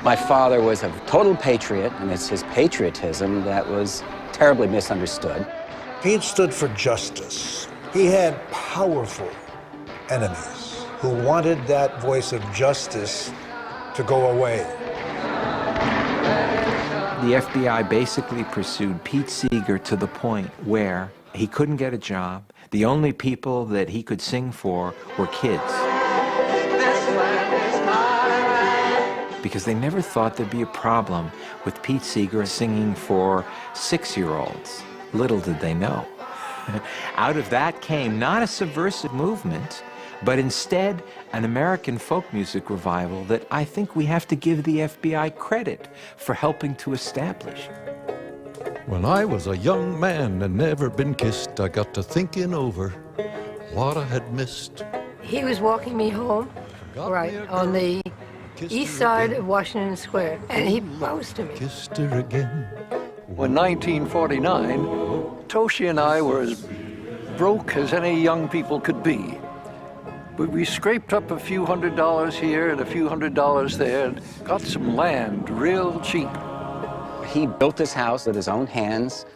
My father was a total patriot, and it's his patriotism that was terribly misunderstood. Pete stood for justice. He had powerful enemies who wanted that voice of justice to go away. The FBI basically pursued Pete Seeger to the point where he couldn't get a job. The only people that he could sing for were kids. Because they never thought there'd be a problem with Pete Seeger singing for 6-year-olds. Little did they know. Out of that came not a subversive movement, but instead an American folk music revival that I think we have to give the FBI credit for helping to establish. When I was a young man and never been kissed, I got to thinking over what I had missed. He was walking me home, right, on the east side of Washington Square, and he proposed to me. Kissed her again. In 1949, Toshi and I were as broke as any young people could be. But we scraped up a few $100s here and a few $100s there and got some land real cheap. He built this house with his own hands.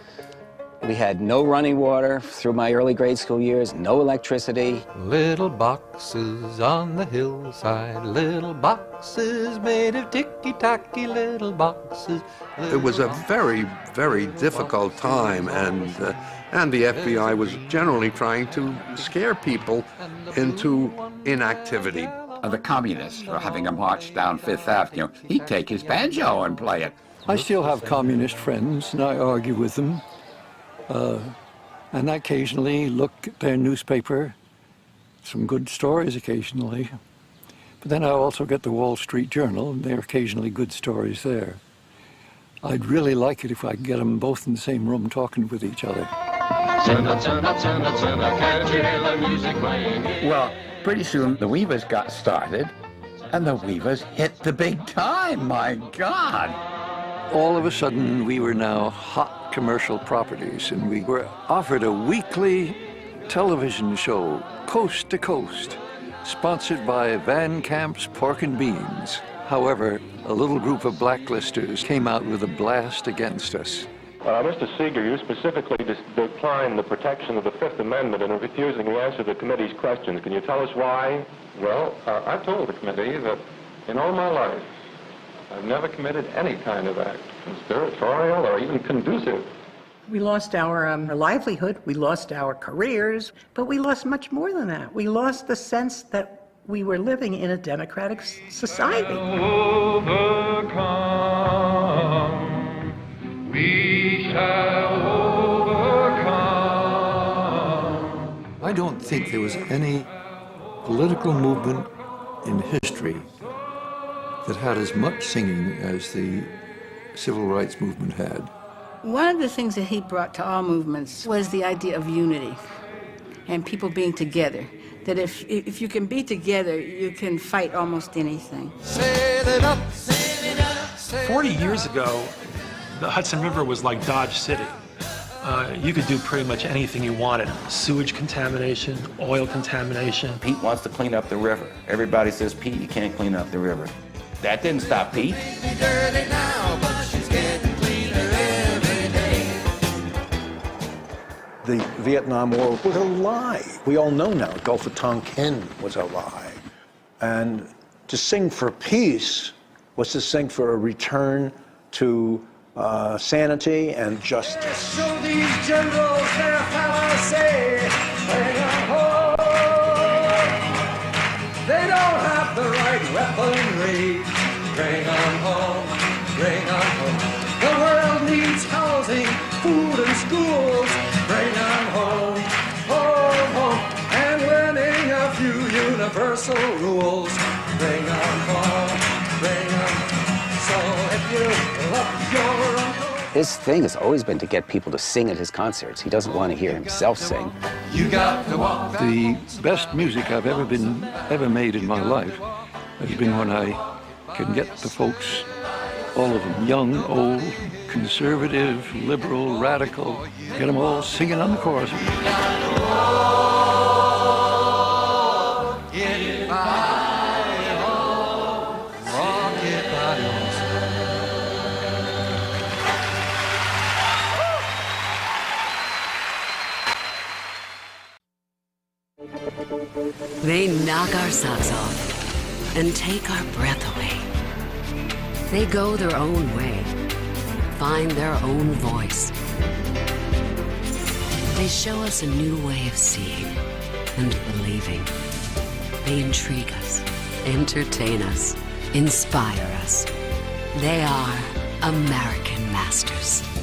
We had no running water through my early grade school years, no electricity. Little boxes on the hillside, little boxes made of ticky-tacky little boxes. It was a very, very difficult time, and the FBI was generally trying to scare people into inactivity. The communists were having a march down Fifth Avenue. He'd take his banjo and play it. I still have communist friends, and I argue with them. And I occasionally look at their newspaper, some good stories occasionally. But then I also get the Wall Street Journal, and there are occasionally good stories there. I'd really like it if I could get them both in the same room talking with each other. Well, pretty soon the Weavers got started, and the Weavers hit the big time, my God! All of a sudden, we were now hot commercial properties, and we were offered a weekly television show, Coast to Coast, sponsored by Van Camp's Pork and Beans. However, a little group of blacklisters came out with a blast against us. Mr. Seeger, you specifically declined the protection of the Fifth Amendment and are refusing to answer the committee's questions. Can you tell us why? Well, I told the committee that in all my life, I've never committed any kind of act, conspiratorial or even conducive. We lost our livelihood, we lost our careers, but we lost much more than that. We lost the sense that we were living in a democratic society. Overcome, we shall overcome. I don't think there was any political movement in history that had as much singing as the civil rights movement had. One of the things that he brought to all movements was the idea of unity and people being together. That if you can be together, you can fight almost anything. 40 years ago, the Hudson River was like Dodge City. You could do pretty much anything you wanted. Sewage contamination, oil contamination. Pete wants to clean up the river. Everybody says, Pete, you can't clean up the river. That didn't stop Pete. The Vietnam War was a lie. We all know now, Gulf of Tonkin was a lie. And to sing for peace was to sing for a return to sanity and justice. So these generals their fallacy, bring 'em home. They don't have the right weaponry. Bring 'em home, bring 'em home. The world needs housing, food and schools. Bring 'em home, home, home. And learning a few universal rules. Bring 'em home, bring 'em. So if you love your uncle. His thing has always been to get people to sing at his concerts. He doesn't want to hear himself sing. You got to walk. The best music I've ever made in my life has been when I can get the folks, all of them, young, old, conservative, liberal, radical, get them all singing on the chorus. Rock it by They knock our socks off and take our breath away. They go their own way, find their own voice. They show us a new way of seeing and believing. They intrigue us, entertain us, inspire us. They are American masters.